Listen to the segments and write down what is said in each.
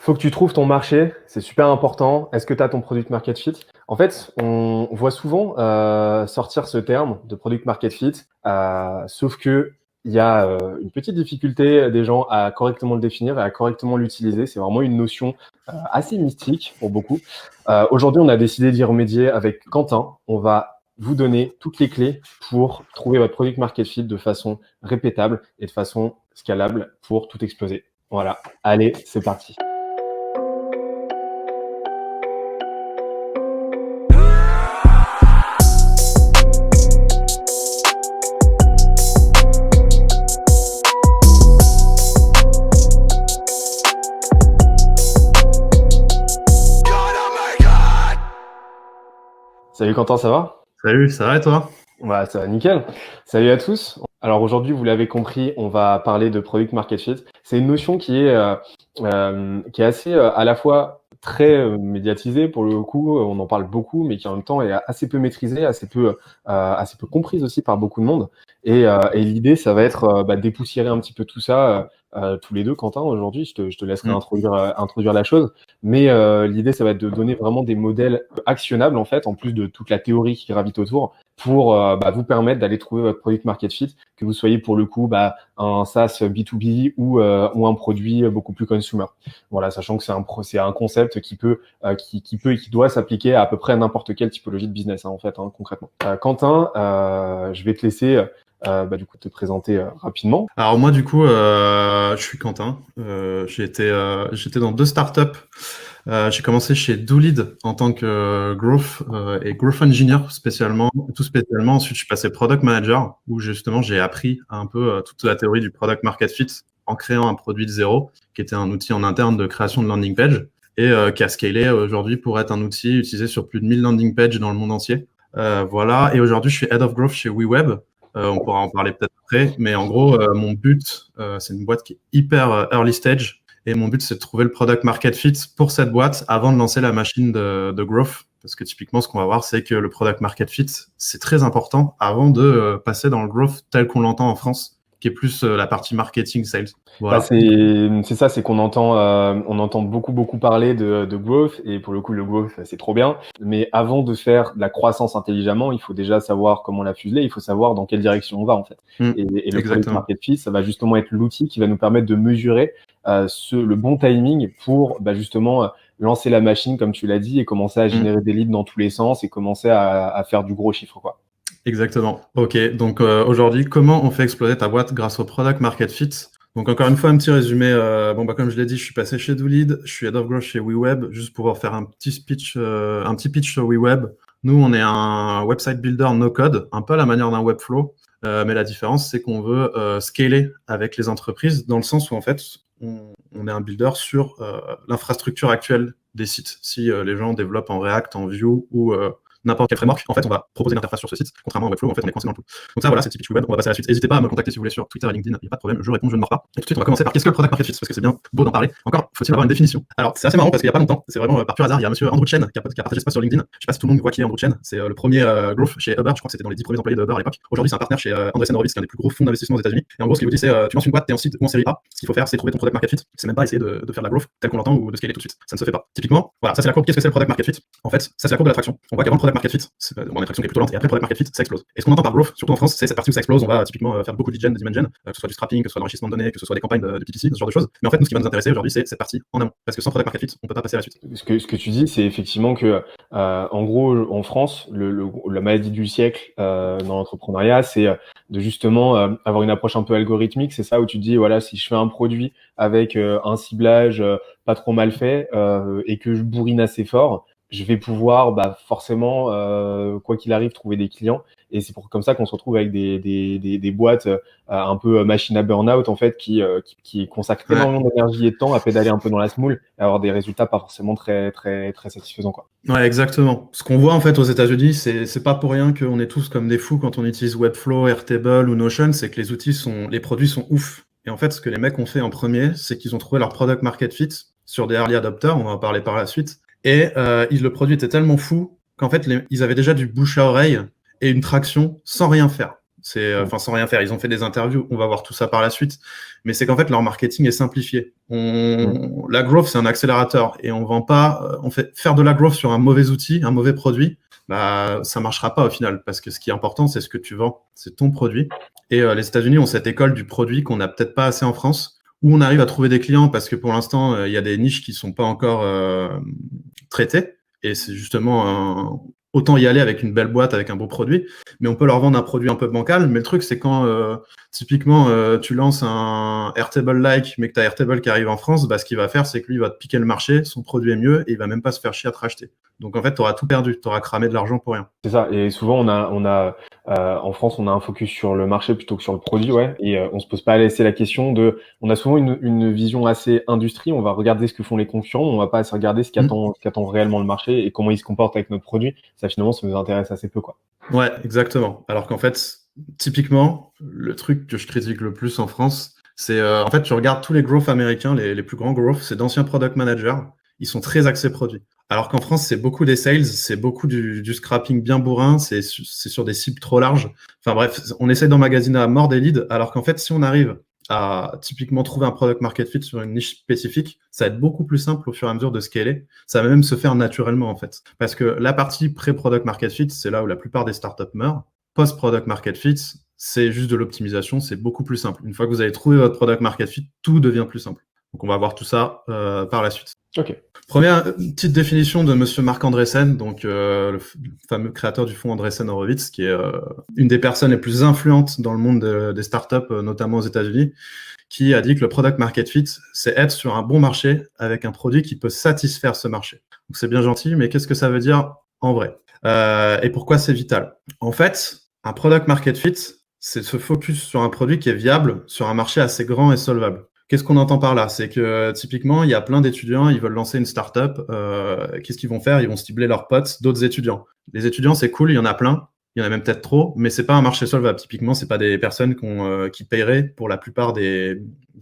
Faut que tu trouves ton marché, c'est super important. Est-ce que tu as ton product market fit? En fait, on voit souvent sortir ce terme de product market fit, sauf que il y a une petite difficulté des gens à correctement le définir et à correctement l'utiliser. C'est vraiment une notion assez mystique pour beaucoup. Aujourd'hui, on a décidé d'y remédier avec Quentin. On va vous donner toutes les clés pour trouver votre product market fit de façon répétable et de façon scalable pour tout exploser. Voilà, allez, c'est parti. Salut Quentin, ça va? Salut, ça va et toi? Ouais, ça va nickel. Salut à tous. Alors aujourd'hui, vous l'avez compris, on va parler de product market fit. C'est une notion qui est assez à la fois très médiatisée pour le coup, on en parle beaucoup, mais qui en même temps est assez peu maîtrisée, assez peu comprise aussi par beaucoup de monde. Et l'idée, ça va être dépoussiérer un petit peu tout ça tous les deux, Quentin. Aujourd'hui, je te laisserai Mm. introduire la chose. Mais l'idée, ça va être de donner vraiment des modèles actionnables en fait, en plus de toute la théorie qui gravite autour, pour vous permettre d'aller trouver votre product market fit, que vous soyez pour le coup un SaaS B2B ou un produit beaucoup plus consumer. Voilà, sachant que c'est un concept qui peut et qui doit s'appliquer à peu près à n'importe quelle typologie de business en fait, concrètement. Quentin, je vais te laisser du coup te présenter rapidement. Alors moi du coup, je suis Quentin. J'étais dans deux startups. J'ai commencé chez Doolid en tant que growth et growth engineer tout spécialement. Ensuite, je suis passé product manager où justement j'ai appris un peu toute la théorie du product market fit en créant un produit de zéro, qui était un outil en interne de création de landing page et qui a scalé aujourd'hui pour être un outil utilisé sur plus de 1000 landing pages dans le monde entier. Voilà. Et aujourd'hui, je suis head of growth chez WeWeb. On pourra en parler peut-être après, mais en gros, mon but, c'est une boîte qui est hyper early stage, et mon but, c'est de trouver le product market fit pour cette boîte avant de lancer la machine de growth. Parce que typiquement, ce qu'on va voir, c'est que le product market fit, c'est très important avant de passer dans le growth tel qu'on l'entend en France, qui est plus la partie marketing, sales. Bah Voilà. c'est ça, c'est qu'on entend beaucoup parler de growth et pour le coup le growth c'est trop bien. Mais avant de faire de la croissance intelligemment, il faut déjà savoir comment la fuseler, il faut savoir dans quelle direction on va en fait. Mm, Et le product exactement. market fit, ça va justement être l'outil qui va nous permettre de mesurer le bon timing pour justement lancer la machine comme tu l'as dit et commencer à Mm. générer des leads dans tous les sens et commencer à faire du gros chiffre quoi. Exactement. Ok, donc aujourd'hui, comment on fait exploser ta boîte grâce au product market fit? Donc encore une fois, un petit résumé. Comme je l'ai dit, je suis passé chez Doolid, je suis head of growth chez WeWeb, juste pour faire un petit pitch sur WeWeb. Nous, on est un website builder no code, un peu à la manière d'un Webflow, mais la différence, c'est qu'on veut scaler avec les entreprises, dans le sens où en fait, on est un builder sur l'infrastructure actuelle des sites. Si les gens développent en React, en Vue ou n'importe quel framework, en fait, on va proposer une interface sur ce site, contrairement à Webflow, en fait, on est coincé dans le tout. Donc ça, voilà, c'est typique web, on va passer à la suite. N'hésitez pas à me contacter si vous voulez sur Twitter et LinkedIn, il n'y a pas de problème, je réponds, je ne mords pas. Et tout de suite, on va commencer par qu'est-ce que le product market fit, parce que c'est bien beau d'en parler. Encore, faut-il avoir une définition. Alors, c'est assez marrant parce qu'il n'y a pas longtemps, c'est vraiment par pur hasard, il y a monsieur Andrew Chen qui a partagé ça sur LinkedIn. Je sais pas si tout le monde voit qui est Andrew Chen, c'est le premier growth chez Uber, je crois que c'était dans les 10 premiers employés de Uber à l'époque. Aujourd'hui, c'est un partenaire chez Andreessen Horowitz, qui est un des plus gros fonds d'investissement aux États-Unis. Et en gros, ce qu'il vous dit, c'est tu lances une boîte, t'es en seed ou en série A, ce qu'il faut faire, c'est trouver ton product market fit. C'est même pas essayer de faire de la growth tel qu'on l'entend ou de scaler tout de suite. Ça ne se fait pas. Typiquement, voilà, ça c'est la courbe. Qu'est-ce que c'est le product market fit? En fait, ça c'est la courbe de l'attraction. On voit qu'avant le product market fit, c'est une attraction qui est plutôt lente, et après le product market fit, ça explose. Et ce qu'on entend par growth, surtout en France, c'est cette partie où ça explose. On va typiquement faire beaucoup de lead gen, de demand gen, que ce soit du scrapping, que ce soit de l'enrichissement de données, que ce soit des campagnes de PPC, ce genre de choses. Mais en fait, nous, ce qui va nous intéresser aujourd'hui, c'est cette partie en amont. Parce que sans product market fit, on peut pas passer à la suite. Ce que tu dis, c'est effectivement que, en gros, en France, la maladie du siècle dans l'entrepreneuriat, c'est de justement avoir une approche un peu algorithmique. C'est ça où tu te dis, voilà, si je fais un produit avec un ciblage pas trop mal fait et que je bourrine assez fort, je vais pouvoir forcément, quoi qu'il arrive, trouver des clients. Et c'est comme ça qu'on se retrouve avec des boîtes un peu machine à burn-out en fait qui consacrent Ouais. énormément d'énergie et de temps à pédaler un peu dans la semoule et avoir des résultats pas forcément très satisfaisants quoi. Ouais, exactement. Ce qu'on voit en fait aux États-Unis, c'est pas pour rien qu'on est tous comme des fous quand on utilise Webflow, Airtable ou Notion, c'est que les produits sont ouf. Et en fait, ce que les mecs ont fait en premier, c'est qu'ils ont trouvé leur product market fit sur des early adopters, on va en parler par la suite. Et le produit était tellement fou qu'en fait, ils avaient déjà du bouche à oreille et une traction sans rien faire. Enfin, sans rien faire. Ils ont fait des interviews, on va voir tout ça par la suite. Mais c'est qu'en fait, leur marketing est simplifié. La growth, c'est un accélérateur et on vend pas, on fait faire de la growth sur un mauvais outil, un mauvais produit, bah, ça marchera pas au final parce que ce qui est important, c'est ce que tu vends, c'est ton produit. Et les États-Unis ont cette école du produit qu'on n'a peut-être pas assez en France, où on arrive à trouver des clients parce que pour l'instant, il y a des niches qui sont pas encore traitées. Et c'est justement autant y aller avec une belle boîte, avec un beau produit, mais on peut leur vendre un produit un peu bancal. Mais le truc, c'est quand typiquement tu lances un Airtable-like, mais que tu as Airtable qui arrive en France, bah, ce qu'il va faire, c'est que lui, il va te piquer le marché, son produit est mieux et il va même pas se faire chier à te racheter. Donc en fait, tu auras tout perdu, tu auras cramé de l'argent pour rien. C'est ça. Et souvent, en France, on a un focus sur le marché plutôt que sur le produit, ouais. Et on se pose pas à laisser la question de. On a souvent une vision assez industrie. On va regarder ce que font les concurrents. On va pas assez regarder ce qu'attend réellement le marché et comment ils se comportent avec notre produit. Ça, finalement, ça nous intéresse assez peu, quoi. Ouais, exactement. Alors qu'en fait, typiquement, le truc que je critique le plus en France, c'est en fait, tu regardes tous les growth américains, les plus grands growth, c'est d'anciens product managers. Ils sont très axés produits. Alors qu'en France, c'est beaucoup des sales, c'est beaucoup du scrapping bien bourrin, c'est sur des cibles trop larges. Enfin bref, on essaie d'emmagasiner à mort des leads, alors qu'en fait, si on arrive à typiquement trouver un product market fit sur une niche spécifique, ça va être beaucoup plus simple au fur et à mesure de scaler. Ça va même se faire naturellement en fait. Parce que la partie pré-product market fit, c'est là où la plupart des startups meurent. Post-product market fit, c'est juste de l'optimisation, c'est beaucoup plus simple. Une fois que vous avez trouvé votre product market fit, tout devient plus simple. Donc on va voir tout ça par la suite. Ok. Première petite définition de Monsieur Marc Andreessen, donc le fameux créateur du fonds Andreessen Horowitz, qui est une des personnes les plus influentes dans le monde des startups, notamment aux États-Unis, qui a dit que le product market fit, c'est être sur un bon marché avec un produit qui peut satisfaire ce marché. Donc c'est bien gentil, mais qu'est-ce que ça veut dire en vrai et pourquoi c'est vital? En fait, un product market fit, c'est se focus sur un produit qui est viable sur un marché assez grand et solvable. Qu'est-ce qu'on entend par là? C'est que typiquement, il y a plein d'étudiants, ils veulent lancer une startup. Qu'est-ce qu'ils vont faire? Ils vont cibler leurs potes, d'autres étudiants. Les étudiants, c'est cool, il y en a plein. Il y en a même peut-être trop, mais c'est pas un marché solvable. Typiquement, c'est pas des personnes qui paieraient pour la plupart des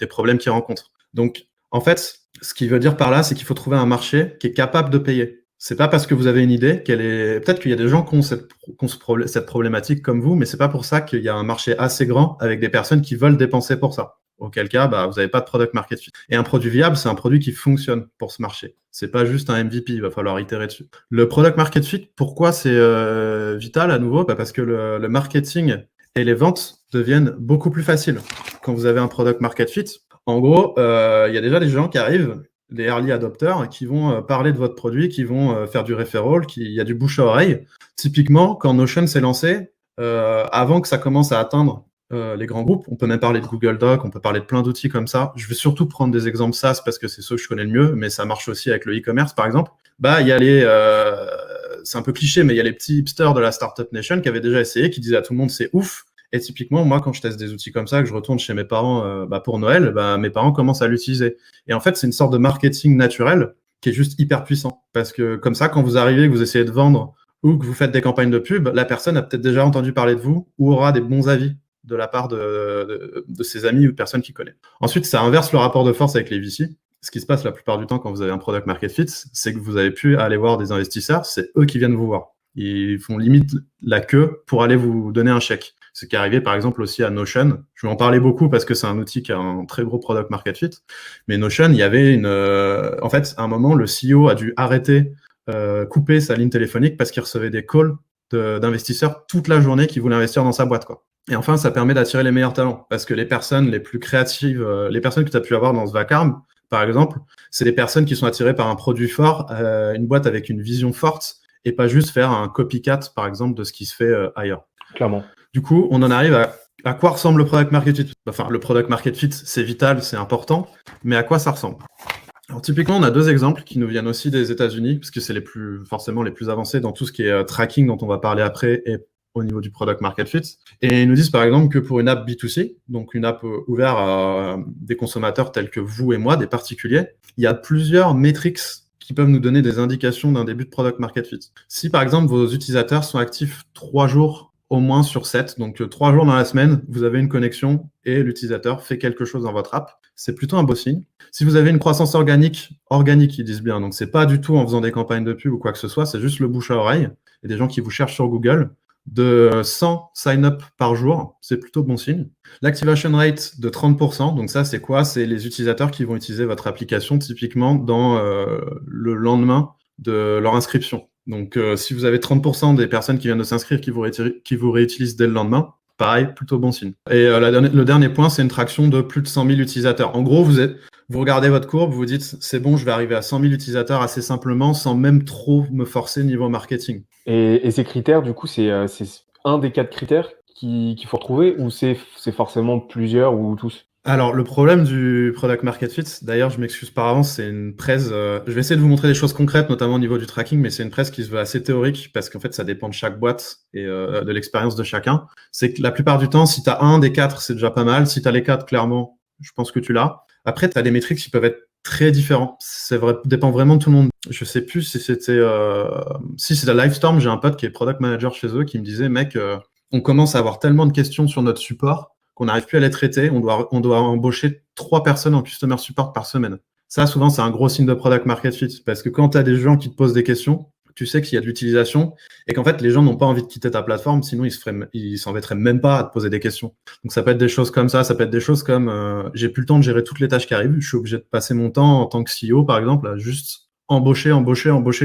problèmes qu'ils rencontrent. Donc, en fait, ce qu'il veut dire par là, c'est qu'il faut trouver un marché qui est capable de payer. C'est pas parce que vous avez une idée qu'elle est. Peut-être qu'il y a des gens qui ont cette problématique comme vous, mais c'est pas pour ça qu'il y a un marché assez grand avec des personnes qui veulent dépenser pour ça. Auquel cas, bah, vous n'avez pas de product market fit. Et un produit viable, c'est un produit qui fonctionne pour ce marché. C'est pas juste un MVP, il va falloir itérer dessus. Le product market fit, pourquoi c'est vital à nouveau? Bah, parce que le marketing et les ventes deviennent beaucoup plus faciles quand vous avez un product market fit. En gros, il y a déjà des gens qui arrivent, des early adopters, qui vont parler de votre produit, qui vont faire du referral, il y a du bouche à oreille. Typiquement, quand Notion s'est lancé, avant que ça commence à atteindre les grands groupes, on peut même parler de Google Doc, on peut parler de plein d'outils comme ça. Je vais surtout prendre des exemples SaaS parce que c'est ceux que je connais le mieux, mais ça marche aussi avec le e-commerce par exemple. Bah, il y a c'est un peu cliché, mais il y a les petits hipsters de la Startup Nation qui avaient déjà essayé, qui disaient à tout le monde c'est ouf. Et typiquement, moi, quand je teste des outils comme ça, que je retourne chez mes parents pour Noël, bah, mes parents commencent à l'utiliser. Et en fait, c'est une sorte de marketing naturel qui est juste hyper puissant. Parce que comme ça, quand vous arrivez, que vous essayez de vendre ou que vous faites des campagnes de pub, la personne a peut-être déjà entendu parler de vous ou aura des bons avis de la part de ses amis ou de personnes qu'il connaît. Ensuite, ça inverse le rapport de force avec les VC. Ce qui se passe la plupart du temps quand vous avez un product market fit, c'est que vous avez pu aller voir des investisseurs, c'est eux qui viennent vous voir. Ils font limite la queue pour aller vous donner un chèque. Ce qui est arrivé par exemple aussi à Notion. Je vais en parler beaucoup parce que c'est un outil qui a un très gros product market fit. Mais Notion, il y avait en fait, à un moment, le CEO a dû arrêter, couper sa ligne téléphonique parce qu'il recevait des calls d'investisseurs toute la journée qui voulaient investir dans sa boîte, quoi. Et enfin, ça permet d'attirer les meilleurs talents parce que les personnes les plus créatives, les personnes que tu as pu avoir dans ce vacarme, par exemple, c'est des personnes qui sont attirées par un produit fort, une boîte avec une vision forte et pas juste faire un copycat, par exemple, de ce qui se fait ailleurs. Clairement. Du coup, on en arrive à quoi ressemble le product market fit. Enfin, le product market fit, c'est vital, c'est important, mais à quoi ça ressemble? Alors, typiquement, on a deux exemples qui nous viennent aussi des États-Unis, parce que c'est forcément les plus avancés dans tout ce qui est tracking dont on va parler après et au niveau du product market fit. Et ils nous disent par exemple que pour une app B2C, donc une app ouverte à des consommateurs tels que vous et moi, des particuliers, il y a plusieurs métriques qui peuvent nous donner des indications d'un début de product market fit. Si par exemple vos utilisateurs sont actifs 3 jours au moins sur 7, donc 3 jours dans la semaine, vous avez une connexion et l'utilisateur fait quelque chose dans votre app, c'est plutôt un beau signe. Si vous avez une croissance organique, ils disent bien, donc c'est pas du tout en faisant des campagnes de pub ou quoi que ce soit, c'est juste le bouche à oreille et des gens qui vous cherchent sur Google. de 100 sign-up par jour, c'est plutôt bon signe. L'activation rate de 30%, donc ça c'est quoi? C'est les utilisateurs qui vont utiliser votre application typiquement dans le lendemain de leur inscription. Donc si vous avez 30% des personnes qui viennent de s'inscrire qui vous réutilisent dès le lendemain, pareil, plutôt bon signe. Et le dernier point, c'est une traction de plus de 100 000 utilisateurs. En gros, vous regardez votre courbe, vous vous dites, c'est bon, je vais arriver à 100 000 utilisateurs assez simplement, sans même trop me forcer niveau marketing. Et ces critères, du coup, c'est un des 4 critères qu'il faut retrouver ou c'est forcément plusieurs ou tous? Alors, le problème du product market fit, d'ailleurs, je m'excuse par avance, c'est une presse. Je vais essayer de vous montrer des choses concrètes, notamment au niveau du tracking, mais c'est une presse qui se veut assez théorique parce qu'en fait, ça dépend de chaque boîte et de l'expérience de chacun. C'est que la plupart du temps, si tu as un des 4, c'est déjà pas mal. Si tu as les 4, clairement, je pense que tu l'as. Après, tu as des métriques qui peuvent être très différents. C'est vrai, dépend vraiment de tout le monde. Je sais plus si c'était si c'est la Livestorm, j'ai un pote qui est product manager chez eux qui me disait, mec, on commence à avoir tellement de questions sur notre support qu'on n'arrive plus à les traiter. On doit embaucher 3 personnes en customer support par semaine. Ça, souvent, c'est un gros signe de product market fit parce que quand tu as des gens qui te posent des questions, tu sais qu'il y a de l'utilisation et qu'en fait, les gens n'ont pas envie de quitter ta plateforme, sinon ils s'embêteraient même pas à te poser des questions. Donc, ça peut être des choses comme ça peut être des choses comme j'ai plus le temps de gérer toutes les tâches qui arrivent, je suis obligé de passer mon temps en tant que CEO, par exemple, à juste embaucher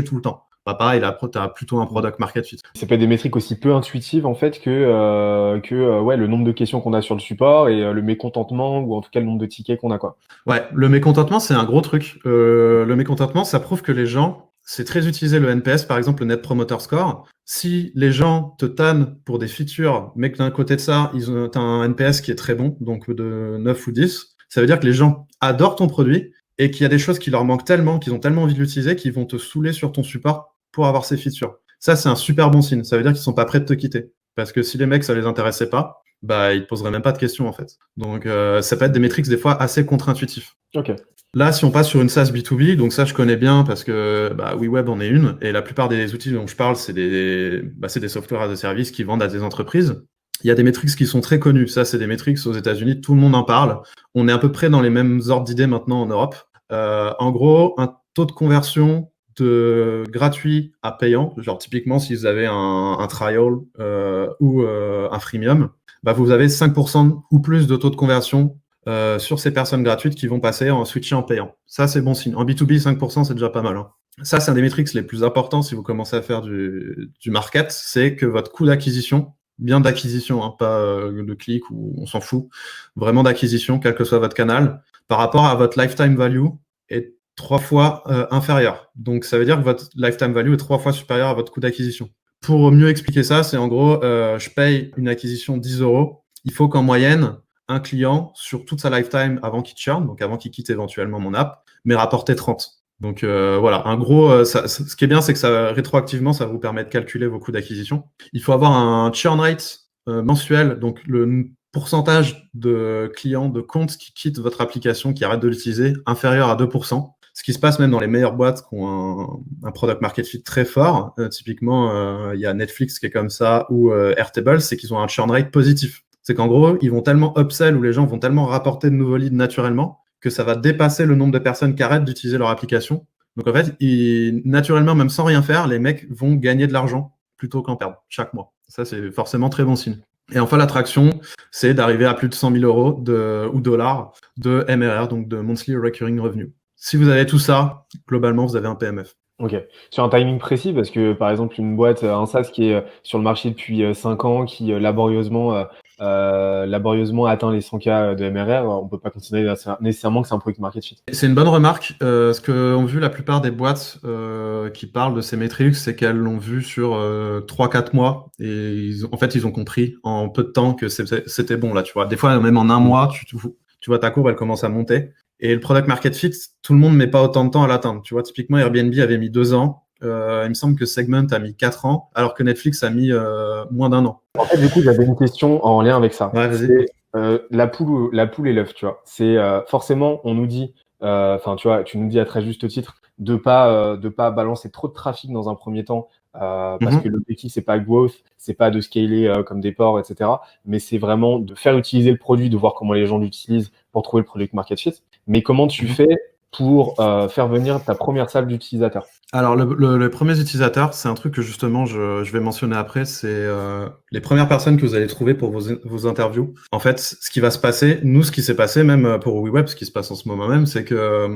tout le temps. Bah, pareil, là, tu as plutôt un product market fit. Ça peut être des métriques aussi peu intuitives en fait que ouais, le nombre de questions qu'on a sur le support et le mécontentement ou en tout cas le nombre de tickets qu'on a, quoi. Ouais, le mécontentement, c'est un gros truc. Le mécontentement, ça prouve que les gens, c'est très utilisé le NPS, par exemple le Net Promoter Score. Si les gens te tannent pour des features, mais que d'un côté de ça, t'as un NPS qui est très bon, donc de 9 ou 10, ça veut dire que les gens adorent ton produit et qu'il y a des choses qui leur manquent tellement, qu'ils ont tellement envie de l'utiliser, qu'ils vont te saouler sur ton support pour avoir ces features. Ça, c'est un super bon signe. Ça veut dire qu'ils sont pas prêts de te quitter. Parce que si les mecs, ça les intéressait pas, bah, ils te poseraient même pas de questions, en fait. Donc, ça peut être des métriques, des fois, assez contre-intuitifs. Ok. Là, si on passe sur une SaaS B2B, donc ça, je connais bien parce que bah, WeWeb en est une. Et la plupart des outils dont je parle, c'est des softwares as a service qui vendent à des entreprises. Il y a des métriques qui sont très connues. Ça, c'est des métriques aux États-Unis. Tout le monde en parle. On est à peu près dans les mêmes ordres d'idées maintenant en Europe. En gros, un taux de conversion de gratuit à payant, genre typiquement si vous avez un trial ou un freemium, bah vous avez 5% ou plus de taux de conversion sur ces personnes gratuites qui vont passer en switcher en payant. Ça, c'est bon signe. En B2B, 5%, c'est déjà pas mal. Hein. Ça, c'est un des métriques les plus importants si vous commencez à faire du market, c'est que votre coût d'acquisition, bien d'acquisition, hein, pas de clic ou on s'en fout, vraiment d'acquisition, quel que soit votre canal, par rapport à votre lifetime value est 3 fois inférieur. Donc, ça veut dire que votre lifetime value est 3 fois supérieur à votre coût d'acquisition. Pour mieux expliquer ça, c'est en gros, je paye une acquisition 10 euros. Il faut qu'en moyenne, un client, sur toute sa lifetime avant qu'il churn, donc avant qu'il quitte éventuellement mon app, m'ait rapporté 30. Donc voilà, un gros, ce qui est bien, c'est que ça, rétroactivement, ça vous permet de calculer vos coûts d'acquisition. Il faut avoir un churn rate mensuel, donc le pourcentage de clients, de comptes qui quittent votre application, qui arrêtent de l'utiliser, inférieur à 2%. Ce qui se passe même dans les meilleures boîtes qui ont un product market fit très fort. Typiquement, il y a Netflix qui est comme ça, ou Airtable, c'est qu'ils ont un churn rate positif. C'est qu'en gros, ils vont tellement upsell ou les gens vont tellement rapporter de nouveaux leads naturellement que ça va dépasser le nombre de personnes qui arrêtent d'utiliser leur application. Donc en fait, naturellement, même sans rien faire, les mecs vont gagner de l'argent plutôt qu'en perdre chaque mois. Ça, c'est forcément très bon signe. Et enfin, l'attraction, c'est d'arriver à plus de 100 000 euros ou dollars de MRR, donc de Monthly Recurring Revenue. Si vous avez tout ça, globalement, vous avez un PMF. Ok. Sur un timing précis, parce que par exemple, une boîte, un SaaS qui est sur le marché depuis 5 ans, qui laborieusement atteint les 100K de MRR, on peut pas considérer nécessairement que c'est un product market fit. C'est une bonne remarque. Ce qu'ont vu la plupart des boîtes qui parlent de ces métriques, c'est qu'elles l'ont vu sur 3-4 mois. Et ils ont compris en peu de temps que c'était bon, là, tu vois. Des fois, même en un mois, tu vois ta courbe, elle commence à monter. Et le product market fit, tout le monde ne met pas autant de temps à l'atteindre. Tu vois, typiquement, Airbnb avait mis 2 ans. Il me semble que Segment a mis 4 ans, alors que Netflix a mis moins d'1 an. En fait, du coup, j'avais une question en lien avec ça. Ouais, vas-y. C'est la poule et l'œuf, tu vois. C'est forcément, on nous dit, enfin, tu vois, tu nous dis à très juste titre de pas balancer trop de trafic dans un premier temps, parce que l'objectif c'est pas growth, c'est pas de scaler comme des porcs, etc. Mais c'est vraiment de faire utiliser le produit, de voir comment les gens l'utilisent pour trouver le product market fit. Mais comment tu fais pour faire venir ta première salle d'utilisateurs? Alors, les premiers utilisateurs, c'est un truc que justement je vais mentionner après, c'est les premières personnes que vous allez trouver pour vos interviews. En fait, ce qui va se passer, nous, ce qui s'est passé, même pour WeWeb, ce qui se passe en ce moment même, c'est que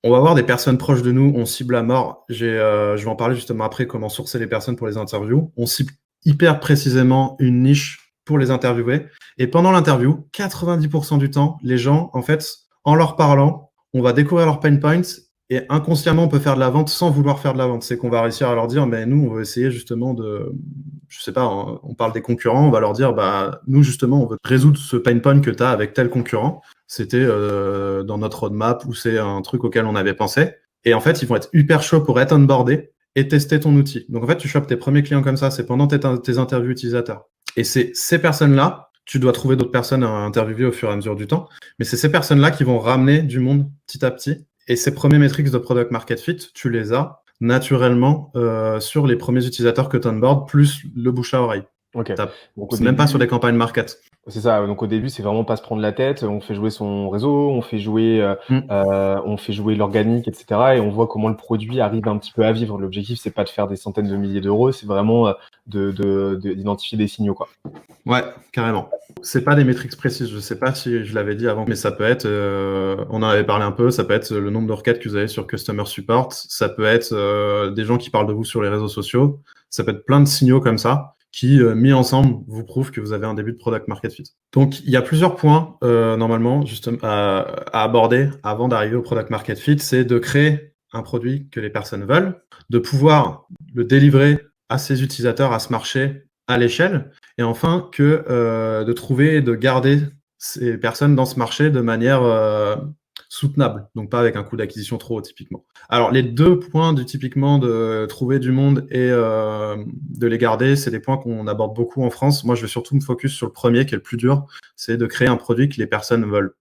on va avoir des personnes proches de nous, on cible à mort. Je vais en parler justement après, comment sourcer les personnes pour les interviews. On cible hyper précisément une niche pour les interviewer. Et pendant l'interview, 90% du temps, les gens, en fait, en leur parlant, on va découvrir leurs pain points et inconsciemment, on peut faire de la vente sans vouloir faire de la vente. C'est qu'on va réussir à leur dire, mais nous, on veut essayer justement je sais pas, on parle des concurrents, on va leur dire, bah, nous, justement, on veut résoudre ce pain point que tu as avec tel concurrent. C'était dans notre roadmap ou c'est un truc auquel on avait pensé. Et en fait, ils vont être hyper chauds pour être onboardés et tester ton outil. Donc, en fait, tu chopes tes premiers clients comme ça, c'est pendant tes interviews utilisateurs. Et c'est ces personnes-là, tu dois trouver d'autres personnes à interviewer au fur et à mesure du temps, mais c'est ces personnes-là qui vont ramener du monde petit à petit. Et ces premiers métriques de product market fit, tu les as naturellement sur les premiers utilisateurs que tu onboardes, plus le bouche à oreille. Ok. Donc, au C'est même pas début, sur des campagnes market. c'est ça. Donc au début, c'est vraiment pas se prendre la tête. On fait jouer son réseau, on fait jouer l'organique, etc. Et on voit comment le produit arrive un petit peu à vivre. L'objectif, c'est pas de faire des centaines de milliers d'euros, c'est vraiment d'identifier des signaux, quoi. Ouais, carrément. C'est pas des métriques précises. Je sais pas si je l'avais dit avant, mais ça peut être, on en avait parlé un peu, ça peut être le nombre de requêtes que vous avez sur Customer Support, ça peut être des gens qui parlent de vous sur les réseaux sociaux, ça peut être plein de signaux comme ça qui, mis ensemble, vous prouvent que vous avez un début de product market fit. Donc, il y a plusieurs points, normalement, justement, à aborder avant d'arriver au product market fit, c'est de créer un produit que les personnes veulent, de pouvoir le délivrer à ses utilisateurs, à ce marché, à l'échelle, et enfin de trouver et de garder ces personnes dans ce marché de manière soutenable, donc pas avec un coût d'acquisition trop haut typiquement. Alors les deux points typiquement de trouver du monde et de les garder, c'est des points qu'on aborde beaucoup en France. Moi je vais surtout me focus sur le premier qui est le plus dur, c'est de créer un produit que les personnes veulent.